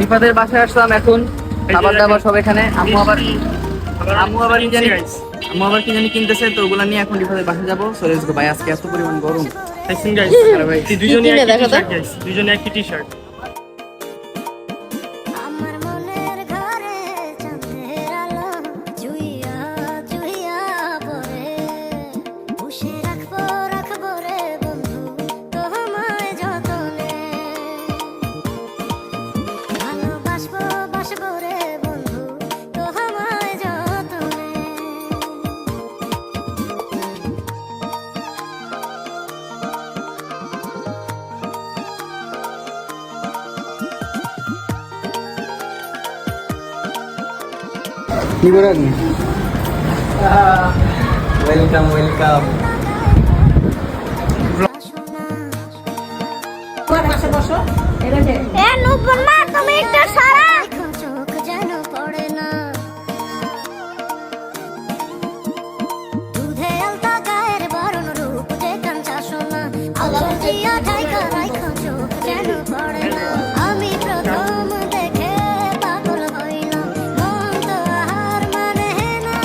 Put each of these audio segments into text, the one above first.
রিফাতের বাসায় আসলাম এখন, খাবার দাবার সব এখানে। আম্মু আবার কি জানি কিনতেছে, তো ওগুলা নিয়ে এখন রিফাতের বাসায় যাবো। সো লেটস গো ভাই, আজকে এত পরিমাণ গরম। দুজনে একই টি-শার্ট। Welcome welcome. আমি প্রথম দেখে পাগল হইলাম, মন তো আর মানে না।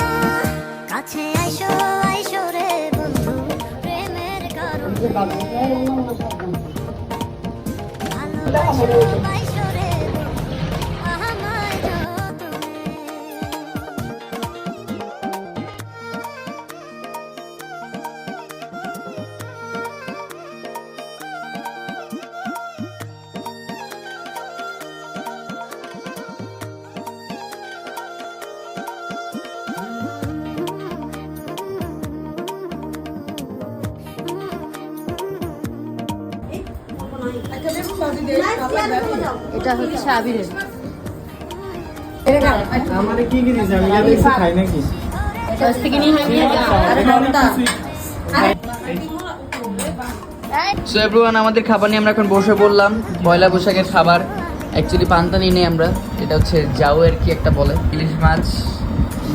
কাছে আইসো আইসো রে বন্ধু, প্রেমের কারণে ভালোবাসো আইসো রে বন্ধু, আমায় যতনে। এটা হচ্ছে আবিরের। আমারে কি কি দিছে? আমি আর কিছু খাই নাকি? দশ থেকে নিয়ে সো এভরিওয়ান, আমাদের খাবার নিয়ে আমরা এখন বসে পড়লাম। পয়লা বৈশাখের খাবার, অ্যাকচুয়ালি পান্তানি নেই আমরা, এটা হচ্ছে জাউয়ের কি একটা বলে, ইলিশ মাছ,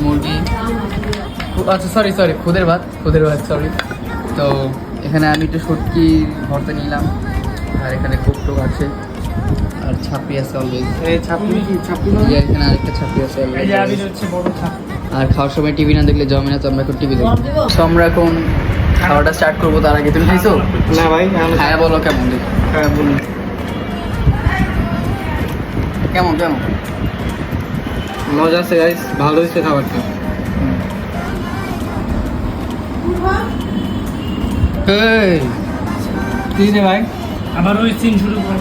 মুরগি, আচ্ছা সরি খুদের ভাত সরি। তো এখানে আমি একটু শুটকি ভর্তা নিলাম, আর এখানে কুকটুক আছে, আর ছাপি আছে অলওয়েজ। এখানে আরেকটা ছাপি আছে আর খাওয়ার সময় টিভি না দেখলে জমে না, তো আমরা এখন টিভি দেখি। তো আমরা এখন খাওয়াটা স্টার্ট করবো, তার আগে তুমি খাইছো? না ভাই, হ্যাঁ বলো কেমন দেখি। হ্যাঁ বলুন। কেমন মজা আছে গাইস, ভালো হয়েছে খাবারটা। কি রে ভাই, আবার ওই সিন শুরু কর।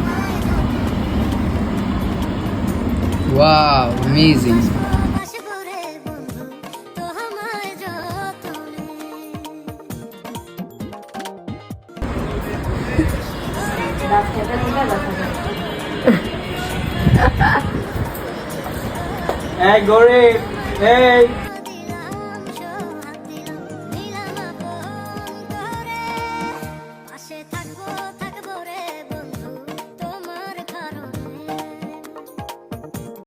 Wow amazing. ভালোবাসবো রে বন্ধু, তোমায় যতনে। এই গরিব, এই